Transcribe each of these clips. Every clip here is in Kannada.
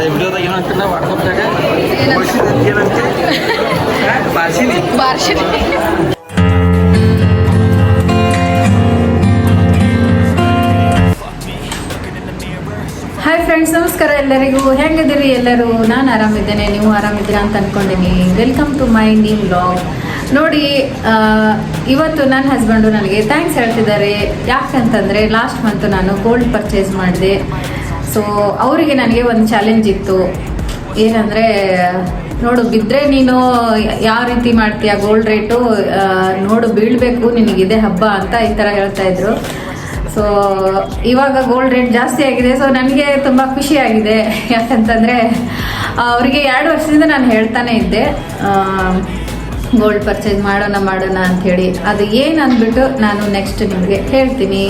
ವಿಡಿಯೋದಾಗ ಏನಂತ ವಾಟ್ಸಪ್ದಾಗ ಬಾರ್ಸಿನಿ ಹಾಯ್ ಫ್ರೆಂಡ್ಸ್, ನಮಸ್ಕಾರ ಎಲ್ಲರಿಗೂ. ಹೆಂಗಿದ್ದೀರಿ ಎಲ್ಲರೂ? ನಾನು ಆರಾಮಿದ್ದೇನೆ, ನೀವು ಆರಾಮಿದ್ದೀರಾ ಅಂತ ಅಂದ್ಕೊಂಡಿನಿ. Welcome to my new vlog. ನೋಡಿ, ಇವತ್ತು ನನ್ನ ಹಸ್ಬೆಂಡು ನನಗೆ ಥ್ಯಾಂಕ್ಸ್ ಹೇಳ್ತಿದ್ದಾರೆ. ಯಾಕಂತಂದರೆ ಲಾಸ್ಟ್ ಮಂತ್ ನಾನು ಗೋಲ್ಡ್ ಪರ್ಚೇಸ್ ಮಾಡಿದೆ. ಸೊ ಅವರಿಗೆ ನನಗೆ ಒಂದು ಚಾಲೆಂಜ್ ಇತ್ತು. ಏನಂದರೆ, ನೋಡು, ಬಿದ್ದರೆ ನೀನು ಯಾವ ರೀತಿ ಮಾಡ್ತೀಯ, ಗೋಲ್ಡ್ ರೇಟು ನೋಡು ಬೀಳಬೇಕು ನಿನಗಿದೆ ಹಬ್ಬ ಅಂತ ಈ ಥರ ಹೇಳ್ತಾಯಿದ್ರು. ಸೊ ಇವಾಗ ಗೋಲ್ಡ್ ರೇಟ್ ಜಾಸ್ತಿ ಆಗಿದೆ. ಸೊ ನನಗೆ ತುಂಬ ಖುಷಿಯಾಗಿದೆ. ಯಾಕಂತಂದರೆ ಅವರಿಗೆ 2 ವರ್ಷದಿಂದ ನಾನು ಹೇಳ್ತಾನೆ ಇದ್ದೆ ಗೋಲ್ಡ್ ಪರ್ಚೇಸ್ ಮಾಡೋಣ ಅಂಥೇಳಿ. ಅದು ಏನು ಅಂದ್ಬಿಟ್ಟು ನಾನು ನೆಕ್ಸ್ಟ್ ನಿಮಗೆ ಹೇಳ್ತೀನಿ.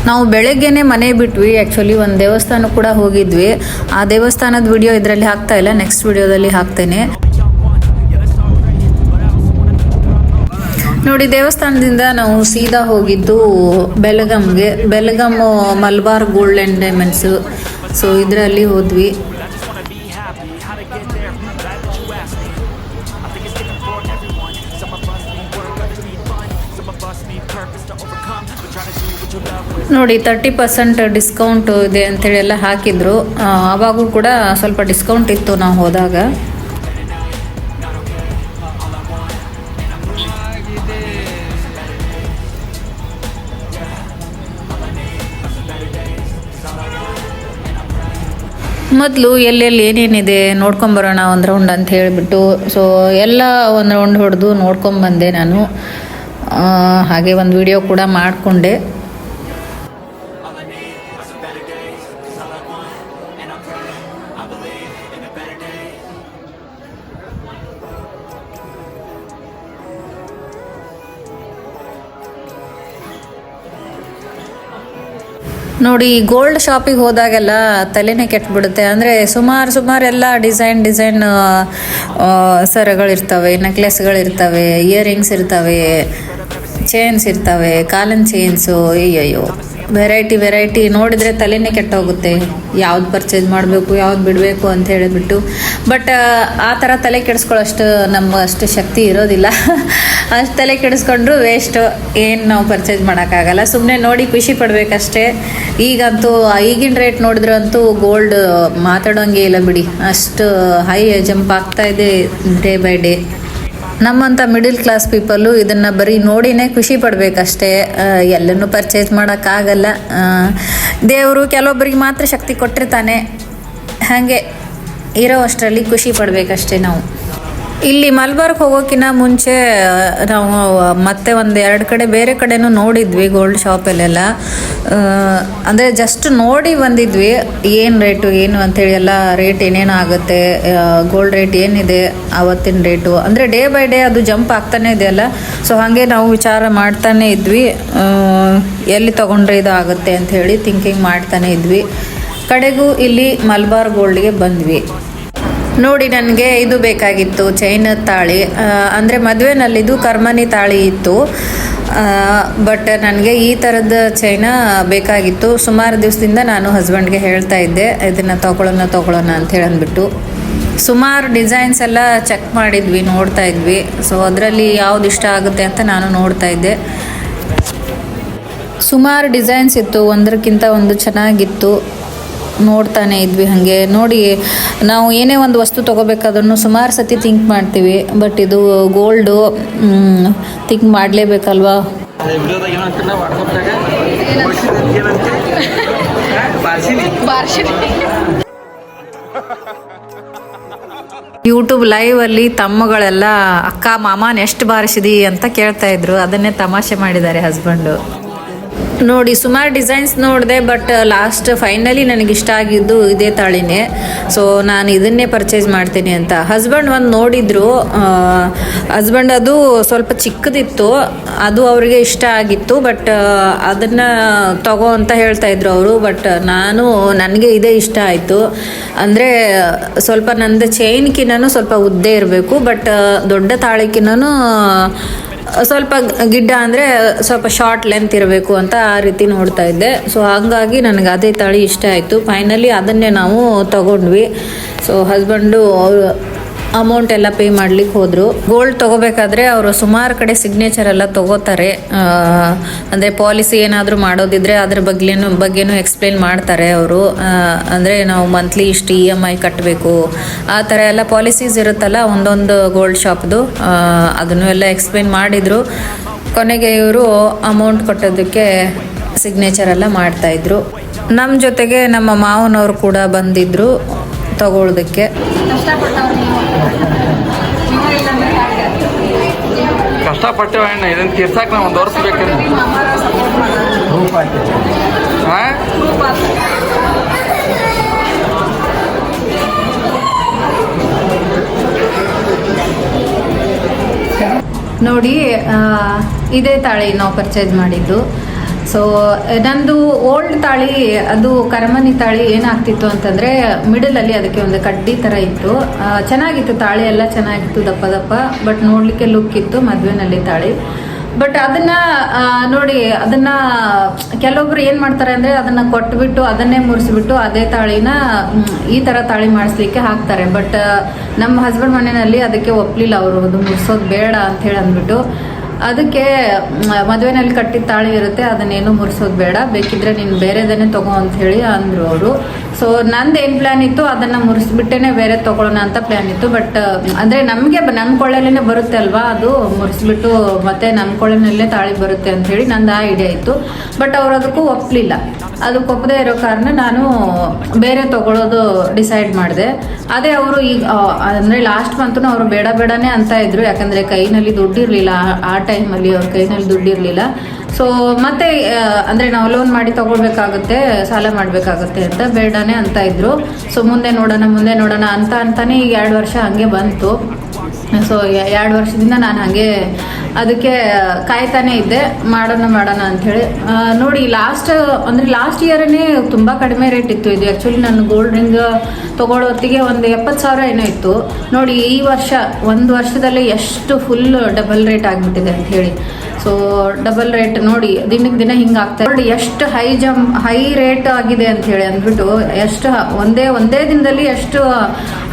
ನಾವು ಬೆಳಗ್ಗೆನೆ ಮನೆ ಬಿಟ್ವಿ. ಆ್ಯಕ್ಚುಲಿ ಒಂದು ದೇವಸ್ಥಾನ ಕೂಡ ಹೋಗಿದ್ವಿ. ಆ ದೇವಸ್ಥಾನದ ವಿಡಿಯೋ ಇದರಲ್ಲಿ ಹಾಕ್ತಾ ಇಲ್ಲ, ನೆಕ್ಸ್ಟ್ ವಿಡಿಯೋದಲ್ಲಿ ಹಾಕ್ತೇನೆ. ನೋಡಿ, ದೇವಸ್ಥಾನದಿಂದ ನಾವು ಸೀದಾ ಹೋಗಿದ್ದು ಬೆಳಗಮ್ಗೆ. Belgaum Malabar gold and diamonds. So ಇದರಲ್ಲಿ ಹೋದ್ವಿ. ನೋಡಿ, 30% ಡಿಸ್ಕೌಂಟ್ ಇದೆ ಅಂಥೇಳಿ ಎಲ್ಲ ಹಾಕಿದ್ರು. ಆವಾಗೂ ಕೂಡ ಸ್ವಲ್ಪ ಡಿಸ್ಕೌಂಟ್ ಇತ್ತು ನಾವು ಹೋದಾಗ. ಮೊದಲು ಎಲ್ಲೆಲ್ಲಿ ಏನೇನಿದೆ ನೋಡ್ಕೊಂಬರೋಣ ಒಂದು ರೌಂಡ್ ಅಂತ ಹೇಳಿಬಿಟ್ಟು, ಸೊ ಎಲ್ಲ ಒಂದು ರೌಂಡ್ ಹೊಡೆದು ನೋಡ್ಕೊಂಬಂದೆ ನಾನು. ಹಾಗೆ ಒಂದು ವಿಡಿಯೋ ಕೂಡ ಮಾಡಿಕೊಂಡೆ. ನೋಡಿ, ಗೋಲ್ಡ್ ಶಾಪಿಗೆ ಹೋದಾಗೆಲ್ಲ ತಲೆನೇ ಕೆಟ್ಬಿಡುತ್ತೆ. ಅಂದರೆ ಸುಮಾರು ಎಲ್ಲ ಡಿಸೈನ್ ಸರಗಳಿರ್ತವೆ, ನೆಕ್ಲೆಸ್ಗಳಿರ್ತವೆ, ಇಯರಿಂಗ್ಸ್ ಇರ್ತವೆ, ಚೈನ್ಸ್ ಇರ್ತವೆ, ಕಾಲಿನ ಚೈನ್ಸು. ಅಯ್ಯಯ್ಯೋ, ವೆರೈಟಿ ನೋಡಿದರೆ ತಲೆನೇ ಕೆಟ್ಟೋಗುತ್ತೆ. ಯಾವ್ದು ಪರ್ಚೇಸ್ ಮಾಡಬೇಕು, ಯಾವ್ದು ಬಿಡಬೇಕು ಅಂತ ಹೇಳಿಬಿಟ್ಟು. ಬಟ್ ಆ ಥರ ತಲೆ ಕೆಡಿಸ್ಕೊಳ್ಳೋಷ್ಟು ಅಷ್ಟು ಶಕ್ತಿ ಇರೋದಿಲ್ಲ. ಅಷ್ಟು ತಲೆ ಕೆಡಿಸ್ಕೊಂಡ್ರು ವೇಸ್ಟು. ಏನು ನಾವು ಪರ್ಚೇಸ್ ಮಾಡೋಕ್ಕಾಗಲ್ಲ. ಸುಮ್ಮನೆ ನೋಡಿ ಖುಷಿ ಪಡಬೇಕಷ್ಟೇ. ಈಗಂತೂ ಈಗಿನ ರೇಟ್ ನೋಡಿದ್ರಂತೂ ಗೋಲ್ಡ್ ಮಾತಾಡೋಂಗೆ ಇಲ್ಲ ಬಿಡಿ. ಅಷ್ಟು ಹೈ ಜಂಪ್ ಆಗ್ತಾ ಇದೆ ಡೇ ಬೈ ಡೇ. ನಮ್ಮಂಥ ಮಿಡಿಲ್ ಕ್ಲಾಸ್ ಪೀಪಲ್ಲು ಇದನ್ನು ಬರೀ ನೋಡಿನೇ ಖುಷಿ ಪಡಬೇಕಷ್ಟೇ. ಎಲ್ಲನೂ ಪರ್ಚೇಸ್ ಮಾಡೋಕ್ಕಾಗಲ್ಲ. ದೇವರು ಕೆಲವೊಬ್ಬರಿಗೆ ಮಾತ್ರ ಶಕ್ತಿ ಕೊಟ್ಟಿರ್ತಾನೆ. ಹಾಗೆ ಇರೋ ಅಷ್ಟರಲ್ಲಿ ಖುಷಿ ಪಡಬೇಕಷ್ಟೇ ನಾವು. ಇಲ್ಲಿ ಮಲ್ಬಾರ್ಗೆ ಹೋಗೋಕ್ಕಿಂತ ಮುಂಚೆ ನಾವು ಮತ್ತೆ 1-2 ಕಡೆ ಬೇರೆ ಕಡೆನೂ ನೋಡಿದ್ವಿ ಗೋಲ್ಡ್ ಶಾಪಲ್ಲೆಲ್ಲ. ಅಂದರೆ ಜಸ್ಟ್ ನೋಡಿ ಬಂದಿದ್ವಿ ಏನು ರೇಟು ಏನು ಅಂಥೇಳಿ, ಎಲ್ಲ ರೇಟ್ ಏನೇನು ಆಗುತ್ತೆ, ಗೋಲ್ಡ್ ರೇಟ್ ಏನಿದೆ ಆವತ್ತಿನ ರೇಟು. ಅಂದರೆ ಡೇ ಬೈ ಡೇ ಅದು ಜಂಪ್ ಆಗ್ತಾನೆ ಇದೆಯಲ್ಲ. ಸೊ ಹಾಗೆ ನಾವು ವಿಚಾರ ಮಾಡ್ತಾನೆ ಇದ್ವಿ, ಎಲ್ಲಿ ತೊಗೊಂಡ್ರೆ ಇದು ಆಗುತ್ತೆ ಅಂಥೇಳಿ ಥಿಂಕಿಂಗ್ ಮಾಡ್ತಾನೆ ಇದ್ವಿ. ಕಡೆಗೂ ಇಲ್ಲಿ ಮಲ್ಬಾರ್ ಗೋಲ್ಡ್ಗೆ ಬಂದ್ವಿ. ನೋಡಿ, ನನಗೆ ಇದು ಬೇಕಾಗಿತ್ತು, ಚೈನ್ ತಾಳಿ. ಅಂದರೆ ಮದುವೆನಲ್ಲಿದು ಕರ್ಮನಿ ತಾಳಿ ಇತ್ತು. ಬಟ್ ನನಗೆ ಈ ಥರದ ಚೈನ ಬೇಕಾಗಿತ್ತು. ಸುಮಾರು ದಿವಸದಿಂದ ನಾನು ಹಸ್ಬೆಂಡ್ಗೆ ಹೇಳ್ತಾ ಇದ್ದೆ ಇದನ್ನು ತೊಗೊಳ್ಳೋಣ ಅಂಥೇಳಿ ಅಂದ್ಬಿಟ್ಟು. ಸುಮಾರು ಡಿಸೈನ್ಸ್ ಎಲ್ಲ ಚೆಕ್ ಮಾಡಿದ್ವಿ, ನೋಡ್ತಾ ಇದ್ವಿ. ಸೊ ಅದರಲ್ಲಿ ಯಾವ್ದು ಇಷ್ಟ ಆಗುತ್ತೆ ಅಂತ ನಾನು ನೋಡ್ತಾ ಇದ್ದೆ. ಸುಮಾರು ಡಿಸೈನ್ಸ್ ಇತ್ತು, ಒಂದಕ್ಕಿಂತ ಒಂದು ಚೆನ್ನಾಗಿತ್ತು. ನೋಡ್ತಾನೆ ಇದ್ವಿ. ಹಾಗೆ ನೋಡಿ, ನಾವು ಏನೇ ಒಂದು ವಸ್ತು ತೊಗೋಬೇಕಾದ್ರೂ ಸುಮಾರು ಸತಿ ಥಿಂಕ್ ಮಾಡ್ತೀವಿ. ಬಟ್ ಇದು ಗೋಲ್ಡು ಥಿಂಕ್ ಮಾಡಲೇಬೇಕಲ್ವಾ. ಯೂಟ್ಯೂಬ್ ಲೈವಲ್ಲಿ ತಮ್ಮಗಳೆಲ್ಲ ಅಕ್ಕ ಮಾಮನ ಎಷ್ಟು ಬಾರಿಸಿದಿ ಅಂತ ಕೇಳ್ತಾ ಇದ್ರು. ಅದನ್ನೇ ತಮಾಷೆ ಮಾಡಿದ್ದಾರೆ ಹಸ್ಬೆಂಡು. ನೋಡಿ, ಸುಮಾರು ಡಿಸೈನ್ಸ್ ನೋಡಿದೆ. ಬಟ್ ಲಾಸ್ಟ್ ಫೈನಲಿ ನನಗಿಷ್ಟ ಆಗಿದ್ದು ಇದೇ ತಾಳಿನೇ. ಸೊ ನಾನು ಇದನ್ನೇ ಪರ್ಚೇಸ್ ಮಾಡ್ತೀನಿ ಅಂತ ಹಸ್ಬೆಂಡ್ ಒಂದು ನೋಡಿದ್ರು. ಹಸ್ಬೆಂಡ್ ಅದು ಸ್ವಲ್ಪ ಚಿಕ್ಕದಿತ್ತು, ಅದು ಅವರಿಗೆ ಇಷ್ಟ ಆಗಿತ್ತು. ಬಟ್ ಅದನ್ನು ತಗೋ ಅಂತ ಹೇಳ್ತಾ ಇದ್ರು ಅವರು. ಬಟ್ ನನಗೆ ಇದೇ ಇಷ್ಟ ಆಯಿತು. ಅಂದರೆ ಸ್ವಲ್ಪ ನಂದು ಚೈನ್ಕಿನ್ನೂ ಸ್ವಲ್ಪ ಉದ್ದೇ ಇರಬೇಕು. ಬಟ್ ದೊಡ್ಡ ತಾಳಿಕಿನ್ನೂ ಸ್ವಲ್ಪ ಗಿಡ್ಡ ಅಂದರೆ ಸ್ವಲ್ಪ ಶಾರ್ಟ್ ಲೆಂತ್ ಇರಬೇಕು ಅಂತ ಆ ರೀತಿ ನೋಡ್ತಾ ಇದ್ದೆ. ಸೊ ಹಾಗಾಗಿ ನನಗೆ ಅದೇ ತಾಳಿ ಇಷ್ಟ ಆಯಿತು. ಫೈನಲಿ ಅದನ್ನೇ ನಾವು ತಗೊಂಡ್ವಿ. ಸೊ ಹಸ್ಬೆಂಡು ಅವರು ಅಮೌಂಟ್ ಎಲ್ಲ ಪೇ ಮಾಡ್ಲಿಕ್ಕೆ ಹೋದರು. ಗೋಲ್ಡ್ ತೊಗೋಬೇಕಾದ್ರೆ ಅವರು ಸುಮಾರು ಕಡೆ ಸಿಗ್ನೇಚರ್ ಎಲ್ಲ ತೊಗೋತಾರೆ. ಅಂದರೆ ಪಾಲಿಸಿ ಏನಾದರೂ ಮಾಡೋದಿದ್ರೆ ಅದ್ರ ಬಗ್ಗೆನೂ ಎಕ್ಸ್ಪ್ಲೇನ್ ಮಾಡ್ತಾರೆ ಅವರು. ಅಂದರೆ ನಾವು ಮಂತ್ಲಿ ಇಷ್ಟು EMI ಕಟ್ಟಬೇಕು, ಆ ಥರ ಎಲ್ಲ ಪಾಲಿಸೀಸ್ ಇರುತ್ತಲ್ಲ ಒಂದೊಂದು ಗೋಲ್ಡ್ ಶಾಪ್ದು, ಅದನ್ನು ಎಲ್ಲ ಎಕ್ಸ್ಪ್ಲೇನ್ ಮಾಡಿದರು. ಕೊನೆಗೆ ಇವರು ಅಮೌಂಟ್ ಕೊಟ್ಟೋದಕ್ಕೆ ಸಿಗ್ನೇಚರ್ ಎಲ್ಲ ಮಾಡ್ತಾಯಿದ್ರು. ನಮ್ಮ ಜೊತೆಗೆ ನಮ್ಮ ಮಾವನವರು ಕೂಡ ಬಂದಿದ್ದರು ತಗೊಳ್ಳೋದಕ್ಕೆ. ಕಷ್ಟಪಟ್ಟೆ ಅಣ್ಣ, ಇದನ್ನು ತೀರ್ಸಕ್ಕೆ ನಾವು 1 ವರ್ಷ ಬೇಕು. ನೋಡಿ, ಇದೇ ತಾಳಿ ನಾವು ಪರ್ಚೇಸ್ ಮಾಡಿದ್ದು. ಸೊ ನಂದು ಓಲ್ಡ್ ತಾಳಿ, ಅದು ಕರಮನಿ ತಾಳಿ ಏನಾಗ್ತಿತ್ತು ಅಂತಂದರೆ ಮಿಡಲಲ್ಲಿ ಅದಕ್ಕೆ ಒಂದು ಕಡ್ಡಿ ಥರ ಇತ್ತು. ಚೆನ್ನಾಗಿತ್ತು ತಾಳಿ ಎಲ್ಲ, ಚೆನ್ನಾಗಿತ್ತು, ದಪ್ಪ ದಪ್ಪ, ಬಟ್ ನೋಡಲಿಕ್ಕೆ ಲುಕ್ ಇತ್ತು ಮದುವೆನಲ್ಲಿ ತಾಳಿ. ಬಟ್ ಅದನ್ನು ನೋಡಿ, ಅದನ್ನು ಕೆಲವೊಬ್ರು ಏನು ಮಾಡ್ತಾರೆ ಅಂದರೆ ಅದನ್ನು ಕೊಟ್ಬಿಟ್ಟು ಅದನ್ನೇ ಮುರಿಸ್ಬಿಟ್ಟು ಅದೇ ತಾಳಿನ ಈ ಥರ ತಾಳಿ ಮಾಡಿಸ್ಲಿಕ್ಕೆ ಹಾಕ್ತಾರೆ. ಬಟ್ ನಮ್ಮ ಹಸ್ಬೆಂಡ್ ಮನೆಯಲ್ಲಿ ಅದಕ್ಕೆ ಒಪ್ಪಲಿಲ್ಲ ಅವರು, ಅದು ಮುರಿಸೋದು ಬೇಡ ಅಂಥೇಳಿ ಅಂದ್ಬಿಟ್ಟು. ಅದಕ್ಕೆ ಮದುವೆನಲ್ಲಿ ಕಟ್ಟಿದ ತಾಳಿ ಇರುತ್ತೆ, ಅದನ್ನೇನು ಮುರಿಸೋದು ಬೇಡ, ಬೇಕಿದ್ರೆ ನೀನು ಬೇರೆದನ್ನೇ ತಗೋ ಅಂತ ಹೇಳಿ ಅಂದರು ಅವರು. ಸೊ ನಂದು ಏನು ಪ್ಲ್ಯಾನ್ ಇತ್ತು, ಅದನ್ನು ಮುರಿಸ್ಬಿಟ್ಟೇ ಬೇರೆ ತೊಗೊಳ್ಳೋಣ ಅಂತ ಪ್ಲ್ಯಾನ್ ಇತ್ತು. ಬಟ್ ಅಂದರೆ ನಮಗೆ ನನ್ನ ಕೊಳ್ಳೆಲ್ಲೇ ಬರುತ್ತೆ ಅಲ್ವಾ, ಅದು ಮುರಿಸ್ಬಿಟ್ಟು ಮತ್ತೆ ನಮ್ಮ ಕೊಳ್ಳೆನಲ್ಲೇ ತಾಳಿ ಬರುತ್ತೆ ಅಂಥೇಳಿ ನಂದು ಆ ಐಡಿಯಾ ಇತ್ತು. ಬಟ್ ಅವ್ರು ಅದಕ್ಕೂ ಒಪ್ಪಲಿಲ್ಲ. ಅದಕ್ಕೆ ಒಪ್ಪದೇ ಇರೋ ಕಾರಣ ನಾನು ಬೇರೆ ತೊಗೊಳ್ಳೋದು ಡಿಸೈಡ್ ಮಾಡಿದೆ. ಅದೇ ಅವರು ಈಗ ಅಂದರೆ ಲಾಸ್ಟ್ ಮಂತೂ ಅವರು ಬೇಡ ಬೇಡನೇ ಅಂತ ಇದ್ರು, ಯಾಕಂದರೆ ಕೈನಲ್ಲಿ ದುಡ್ಡಿರಲಿಲ್ಲ ಆ ಟೈಮಲ್ಲಿ, ಅವ್ರ ಕೈನಲ್ಲಿ ದುಡ್ಡಿರಲಿಲ್ಲ. ಸೊ ಮತ್ತೆ ಅಂದರೆ ನಾವು ಲೋನ್ ಮಾಡಿ ತೊಗೊಳ್ಬೇಕಾಗುತ್ತೆ, ಸಾಲ ಮಾಡಬೇಕಾಗುತ್ತೆ ಅಂತ ಬೇಡನೇ ಅಂತ ಇದ್ರು. ಸೊ ಮುಂದೆ ನೋಡೋಣ ಅಂತಾನೆ ಈಗ 2 ವರ್ಷ ಹಂಗೆ ಬಂತು. ಸೊ 2 ವರ್ಷದಿಂದ ನಾನು ಹಾಗೆ ಅದಕ್ಕೆ ಕಾಯ್ತಾನೆ ಇದ್ದೆ, ಮಾಡೋಣ ಅಂಥೇಳಿ. ನೋಡಿ, ಲಾಸ್ಟ್ ಇಯರೇ ತುಂಬ ಕಡಿಮೆ ರೇಟ್ ಇತ್ತು ಇದು. ಆ್ಯಕ್ಚುಲಿ ನಾನು ಗೋಲ್ಡ್ ರಿಂಗ್ ತೊಗೊಳ್ಳೋ ಹೊತ್ತಿಗೆ ಒಂದು 70,000 ಏನೋ ಇತ್ತು. ನೋಡಿ, ಈ ವರ್ಷ 1 ವರ್ಷದಲ್ಲಿ ಎಷ್ಟು ಫುಲ್ ಡಬಲ್ ರೇಟ್ ಆಗಿಬಿಟ್ಟಿದೆ ಅಂತ ಹೇಳಿ. ಸೊ ಡಬಲ್ ರೇಟ್ ನೋಡಿ, ದಿನಕ್ಕೆ ದಿನ ಹಿಂಗೆ ಆಗ್ತಾ ನೋಡಿ, ಎಷ್ಟು ಹೈ ರೇಟ್ ಆಗಿದೆ ಅಂತ ಹೇಳಿ ಅಂದ್ಬಿಟ್ಟು, ಎಷ್ಟು ಒಂದೇ ದಿನದಲ್ಲಿ ಎಷ್ಟು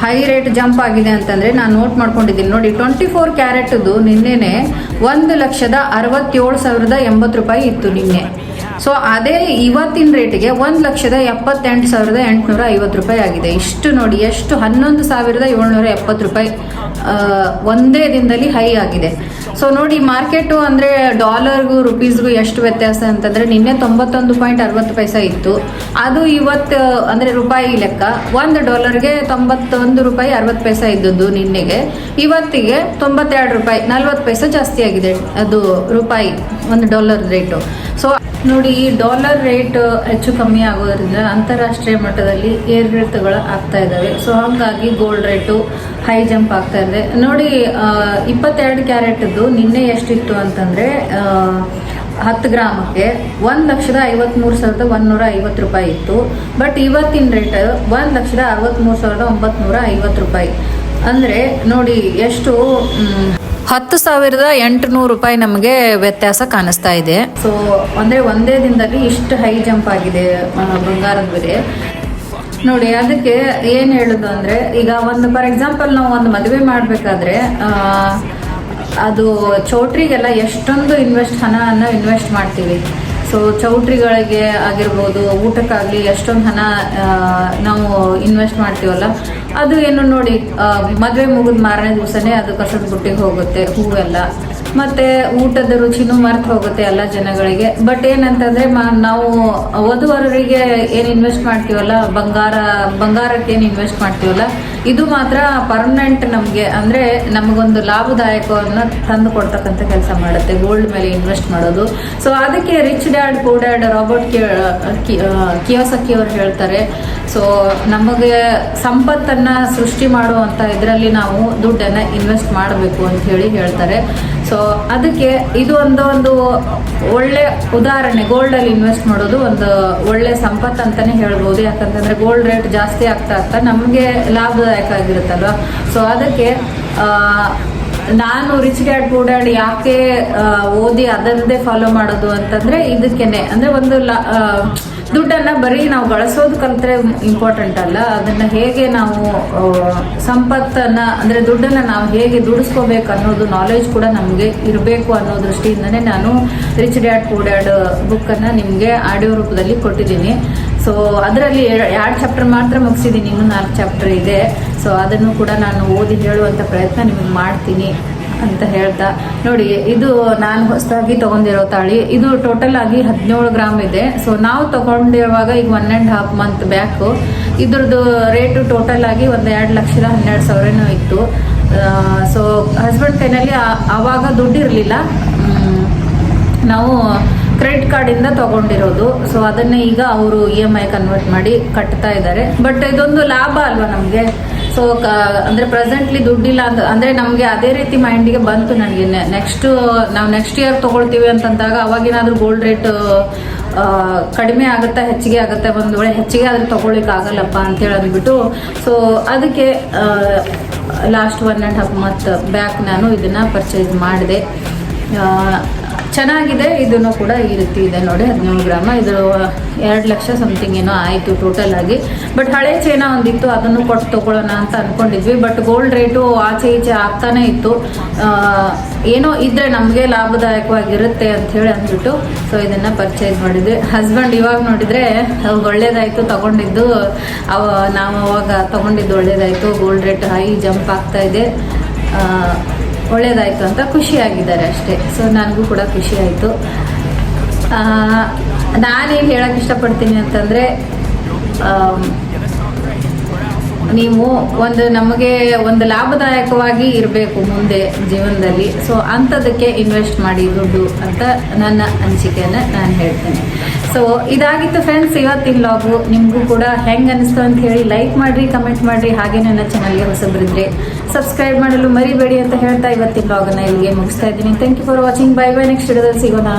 ಹೈ ರೇಟ್ ಜಂಪ್ ಆಗಿದೆ ಅಂತಂದರೆ ನಾನು ನೋಟ್ ಮಾಡ್ಕೊಂಡಿದ್ದೀನಿ. ನೋಡಿ, 24 ಕ್ಯಾರೆಟ್ದು ನಿನ್ನೆನೆ 1,67,080 ರೂಪಾಯಿ ಇತ್ತು ನಿನ್ನೆ. ಸೊ ಅದೇ ಇವತ್ತಿನ ರೇಟಿಗೆ 1,78,850 ರೂಪಾಯಿ ಆಗಿದೆ. ಇಷ್ಟು ನೋಡಿ, ಎಷ್ಟು 11,770 ರೂಪಾಯಿ ಒಂದೇ ದಿನದಲ್ಲಿ ಹೈ ಆಗಿದೆ. ಸೊ ನೋಡಿ, ಮಾರ್ಕೆಟು ಅಂದರೆ ಡಾಲರ್ಗೂ ರುಪೀಸ್ಗೂ ಎಷ್ಟು ವ್ಯತ್ಯಾಸ ಅಂತಂದರೆ ನಿನ್ನೆ 91.60 ಇತ್ತು. ಅದು ಇವತ್ತು ಅಂದರೆ ರೂಪಾಯಿ ಲೆಕ್ಕ $1ಗೆ 91 ರೂಪಾಯಿ 60 ಪೈಸೆ ಇದ್ದದ್ದು ನಿನ್ನೆಗೆ. ಇವತ್ತಿಗೆ 92 ರೂಪಾಯಿ 40 ಪೈಸೆ ಜಾಸ್ತಿ ಆಗಿದೆ ಅದು ರೂಪಾಯಿ $1 ರೇಟು. ಸೊ ನೋಡಿ, ಈ ಡಾಲರ್ ರೇಟ್ ಹೆಚ್ಚು ಕಮ್ಮಿ ಆಗೋದ್ರಿಂದ ಅಂತಾರಾಷ್ಟ್ರೀಯ ಮಟ್ಟದಲ್ಲಿ ಏರಿಳಿತಗಳು ಆಗ್ತಾ ಇದ್ದಾವೆ. ಸೊ ಹಾಗಾಗಿ ಗೋಲ್ಡ್ ರೇಟು ಹೈ ಜಂಪ್ ಆಗ್ತಾ ಇದೆ. ನೋಡಿ, 22 ಕ್ಯಾರೆಟ್ದು ನಿನ್ನೆ ಎಷ್ಟಿತ್ತು ಅಂತಂದರೆ 10 ಗ್ರಾಮಕ್ಕೆ 1,53,150 ರೂಪಾಯಿ ಇತ್ತು. ಬಟ್ ಇವತ್ತಿನ ರೇಟ್ 1,63,950 ರೂಪಾಯಿ. ಅಂದರೆ ನೋಡಿ, ಎಷ್ಟು 10,800 ರೂಪಾಯಿ ನಮಗೆ ವ್ಯತ್ಯಾಸ ಕಾಣಿಸ್ತಾ ಇದೆ. ಸೊ ಅಂದರೆ ಒಂದೇ ದಿನದಲ್ಲಿ ಇಷ್ಟು ಹೈ ಜಂಪ್ ಆಗಿದೆ ಬಂಗಾರದ ಬೆಲೆ. ನೋಡಿ, ಅದಕ್ಕೆ ಏನು ಹೇಳೋದು ಅಂದರೆ, ಈಗ ಫಾರ್ ಎಕ್ಸಾಂಪಲ್ ನಾವು ಒಂದು ಮದುವೆ ಮಾಡಬೇಕಾದ್ರೆ ಅದು ಚೌಟ್ರಿಗೆಲ್ಲ ಎಷ್ಟೊಂದು ಹಣವನ್ನು ಇನ್ವೆಸ್ಟ್ ಮಾಡ್ತೀವಿ. ಸೊ ಚೌಟ್ರಿಗಳಿಗೆ ಆಗಿರ್ಬೋದು, ಊಟಕ್ಕಾಗಲಿ ಎಷ್ಟೊಂದು ಹಣ ನಾವು ಇನ್ವೆಸ್ಟ್ ಮಾಡ್ತೀವಲ್ಲ, ಅದು ಏನು ನೋಡಿ, ಮದುವೆ ಮುಗಿದ ಮಾರನೇ ದಿವಸನೇ ಅದು ಕಸದ ಬುಟ್ಟಿಗೆ ಹೋಗುತ್ತೆ ಹೂವೆಲ್ಲ, ಮತ್ತು ಊಟದ ರುಚಿನೂ ಮರ್ತು ಹೋಗುತ್ತೆ ಎಲ್ಲ ಜನಗಳಿಗೆ. ಬಟ್ ಏನಂತಂದರೆ ನಾವು ವಧುವರರಿಗೆ ಏನು ಇನ್ವೆಸ್ಟ್ ಮಾಡ್ತೀವಲ್ಲ, ಬಂಗಾರಕ್ಕೆ ಏನು ಇನ್ವೆಸ್ಟ್ ಮಾಡ್ತೀವಲ್ಲ, ಇದು ಮಾತ್ರ ಪರ್ಮನೆಂಟ್ ನಮಗೆ, ಅಂದರೆ ನಮಗೊಂದು ಲಾಭದಾಯಕವನ್ನು ತಂದು ಕೊಡ್ತಕ್ಕಂಥ ಕೆಲಸ ಮಾಡುತ್ತೆ ಗೋಲ್ಡ್ ಮೇಲೆ ಇನ್ವೆಸ್ಟ್ ಮಾಡೋದು. ಸೊ ಅದಕ್ಕೆ rich dad poor dad Robert Kiyosaki ಅವರು ಹೇಳ್ತಾರೆ, ಸೊ ನಮಗೆ ಸಂಪತ್ತನ್ನು ಸೃಷ್ಟಿ ಮಾಡುವಂಥ ಇದರಲ್ಲಿ ನಾವು ದುಡ್ಡನ್ನು ಇನ್ವೆಸ್ಟ್ ಮಾಡಬೇಕು ಅಂತ ಹೇಳ್ತಾರೆ. ಸೊ ಅದಕ್ಕೆ ಇದು ಒಂದು ಒಳ್ಳೆ ಉದಾಹರಣೆ. ಗೋಲ್ಡಲ್ಲಿ ಇನ್ವೆಸ್ಟ್ ಮಾಡೋದು ಒಂದು ಒಳ್ಳೆ ಸಂಪತ್ತು ಅಂತಲೇ ಹೇಳ್ಬೋದು. ಯಾಕಂತಂದರೆ ಗೋಲ್ಡ್ ರೇಟ್ ಜಾಸ್ತಿ ಆಗ್ತಾ ನಮಗೆ ಲಾಭದಾಯಕ ಆಗಿರುತ್ತಲ್ವ. ಸೊ ಅದಕ್ಕೆ ನಾನು ರಿಚ್ ಡ್ಯಾಡ್ ಪೂರ್ ಡ್ಯಾಡ್ ಯಾಕೆ ಓದಿ ಅದರದ್ದೇ ಫಾಲೋ ಮಾಡೋದು ಅಂತಂದ್ರೆ ಇದಕ್ಕೇನೆ, ಅಂದ್ರೆ ಒಂದು ದುಡ್ಡನ್ನ ಬರೀ ನಾವು ಗಳಿಸೋದು ಕಲ್ತ್ರೆ ಇಂಪಾರ್ಟೆಂಟ್ ಅಲ್ಲ, ಅದನ್ನ ಹೇಗೆ ನಾವು ಸಂಪತ್ತನ್ನ ಅಂದ್ರೆ ದುಡ್ಡನ್ನ ನಾವು ಹೇಗೆ ದುಡಿಸ್ಕೋಬೇಕು ಅನ್ನೋದು ನಾಲೆಜ್ ಕೂಡ ನಮಗೆ ಇರಬೇಕು ಅನ್ನೋ ದೃಷ್ಟಿಯಿಂದನೇ ನಾನು rich dad poor dad book ಅನ್ನ ನಿಮ್ಗೆ ಆಡಿಯೋ ರೂಪದಲ್ಲಿ ಕೊಟ್ಟಿದ್ದೀನಿ. ಸೊ ಅದರಲ್ಲಿ 2 ಚಾಪ್ಟರ್ ಮಾತ್ರ ಮುಗಿಸಿದ್ದೀನಿ, ಇನ್ನೂ 4 ಚಾಪ್ಟರ್ ಇದೆ. ಸೊ ಅದನ್ನು ಕೂಡ ನಾನು ಓದಿ ಹೇಳುವಂತ ಪ್ರಯತ್ನ ನಿಮಗೆ ಮಾಡ್ತೀನಿ ಅಂತ ಹೇಳ್ತಾ, ನೋಡಿ ಇದು ನಾನು ಹೊಸದಾಗಿ ತಗೊಂಡಿರೋ ತಾಳಿ. ಇದು ಟೋಟಲ್ ಆಗಿ 17 ಗ್ರಾಮ್ ಇದೆ. ಸೊ ನಾವು ತಗೊಂಡಿರುವಾಗ ಈಗ 1.5 ಮಂತ್ ಬ್ಯಾಕ್ ಇದ್ರದ್ದು ರೇಟು ಟೋಟಲ್ ಆಗಿ 2,12,000 ಇತ್ತು. ಸೊ ಹಸ್ಬೆಂಡ್ ಕೈನಲ್ಲಿ ಆವಾಗ ದುಡ್ಡು ಇರಲಿಲ್ಲ, ನಾವು ಕ್ರೆಡಿಟ್ ಕಾರ್ಡಿಂದ ತಗೊಂಡಿರೋದು. ಸೊ ಅದನ್ನೇ ಈಗ ಅವರು EMI ಕನ್ವರ್ಟ್ ಮಾಡಿ ಕಟ್ತಾ ಇದ್ದಾರೆ. ಬಟ್ ಇದೊಂದು ಲಾಭ ಅಲ್ವಾ ನಮಗೆ. ಸೊ ಅಂದ್ರೆ ಪ್ರೆಸೆಂಟ್ಲಿ ದುಡ್ಡಿಲ್ಲ ಅಂತ ಅಂದ್ರೆ ನಮಗೆ ಅದೇ ರೀತಿ ಮೈಂಡಿಗೆ ಬಂತು ನನಗೆ, ನಾವು ನೆಕ್ಸ್ಟ್ ಇಯರ್ ತಗೊಳ್ತೀವಿ ಅಂತಂದಾಗ ಅವಾಗೇನಾದ್ರೂ ಗೋಲ್ಡ್ ರೇಟ್ ಕಡಿಮೆ ಆಗುತ್ತಾ ಹೆಚ್ಚಿಗೆ ಆಗುತ್ತೆ, ಒಂದು ವೇಳೆ ಹೆಚ್ಚಿಗೆ ಆದ್ರೆ ತಗೊಳ್ಳಿಕ್ಕೆ ಆಗಲ್ಲಪ್ಪ ಅಂತೇಳಿ ಅಂದ್ಬಿಟ್ಟು, ಸೊ ಅದಕ್ಕೆ ಲಾಸ್ಟ್ 1.5 ಮಂತ್ ಬ್ಯಾಕ್ ನಾನು ಇದನ್ನ ಪರ್ಚೇಸ್ ಮಾಡಿದೆ. ಚೆನ್ನಾಗಿದೆ. ಇದನ್ನು ಕೂಡ ಈ ರೀತಿ ಇದೆ ನೋಡಿ, 17 ಗ್ರಾಮ. ಇದು 2 ಲಕ್ಷ ಸಮಥಿಂಗ್ ಏನೋ ಆಯಿತು ಟೋಟಲ್ ಆಗಿ. ಬಟ್ ಹಳೆ ಚೈನ ಒಂದಿತ್ತು, ಅದನ್ನು ಕೊಟ್ಟು ತಗೊಳ್ಳೋಣ ಅಂತ ಅನ್ಕೊಂಡಿದ್ವಿ. ಬಟ್ ಗೋಲ್ಡ್ ರೇಟು ಆಚೆ ಈಚೆ ಆಗ್ತಾನೆ ಇತ್ತು. ಏನೋ ಇದ್ರೆ ನಮಗೆ ಲಾಭದಾಯಕವಾಗಿರುತ್ತೆ ಅಂತ ಹೇಳಿ ಅಂದ್ಬಿಟ್ಟು ಸೊ ಇದನ್ನ ಪರ್ಚೇಸ್ ಮಾಡಿದ್ವಿ. ಹಸ್ಬೆಂಡ್ ಇವಾಗ ನೋಡಿದ್ರೆ ಒಳ್ಳೇದಾಯ್ತು ತಗೊಂಡಿದ್ದು, ನಾವು ಅವಾಗ ತಗೊಂಡಿದ್ದು ಒಳ್ಳೇದಾಯ್ತು, ಗೋಲ್ಡ್ ರೇಟ್ ಹೈ ಜಂಪ್ ಆಗ್ತಾ ಇದೆ, ಒಳ್ಳೇದಾಯ್ತು ಅಂತ ಖುಷಿಯಾಗಿದ್ದಾರೆ ಅಷ್ಟೇ. ಸೊ ನನಗೂ ಕೂಡ ಖುಷಿ ಆಯಿತು. ನಾನೇನು ಹೇಳಕ್ಕೆ ಇಷ್ಟಪಡ್ತೀನಿ ಅಂತಂದರೆ, ನೀವು ನಮಗೆ ಒಂದು ಲಾಭದಾಯಕವಾಗಿ ಇರಬೇಕು ಮುಂದೆ ಜೀವನದಲ್ಲಿ. ಸೊ ಅಂಥದಕ್ಕೆ ಇನ್ವೆಸ್ಟ್ ಮಾಡಿ ದುಡ್ಡು ಅಂತ ನನ್ನ ಅನಿಸಿಕೆಯನ್ನು ನಾನು ಹೇಳ್ತೇನೆ. ಸೊ ಇದಾಗಿತ್ತು ಫ್ರೆಂಡ್ಸ್ ಇವತ್ತಿನ ವ್ಲಾಗು. ನಿಮಗೂ ಕೂಡ ಹೆಂಗೆ ಅನಿಸ್ತು ಅಂತ ಹೇಳಿ ಲೈಕ್ ಮಾಡಿರಿ, ಕಮೆಂಟ್ ಮಾಡಿರಿ. ಹಾಗೆ ನನ್ನ ಚಾನಲ್ಗೆ ಹೊಸಬರಿದ್ರೆ ಸಬ್ಸ್ಕ್ರೈಬ್ ಮಾಡಲು ಮರಿಬೇಡಿ ಅಂತ ಹೇಳ್ತಾ ಇವತ್ತಿನ ವ್ಲಾಗನ್ನು ಇಲ್ಲಿಗೆ ಮುಗಿಸ್ತಾ ಇದ್ದೀನಿ. Thank you for watching. Bye bye. Next ವಿಡಿಯೋದಲ್ಲಿ ಸಿಗೋಣ.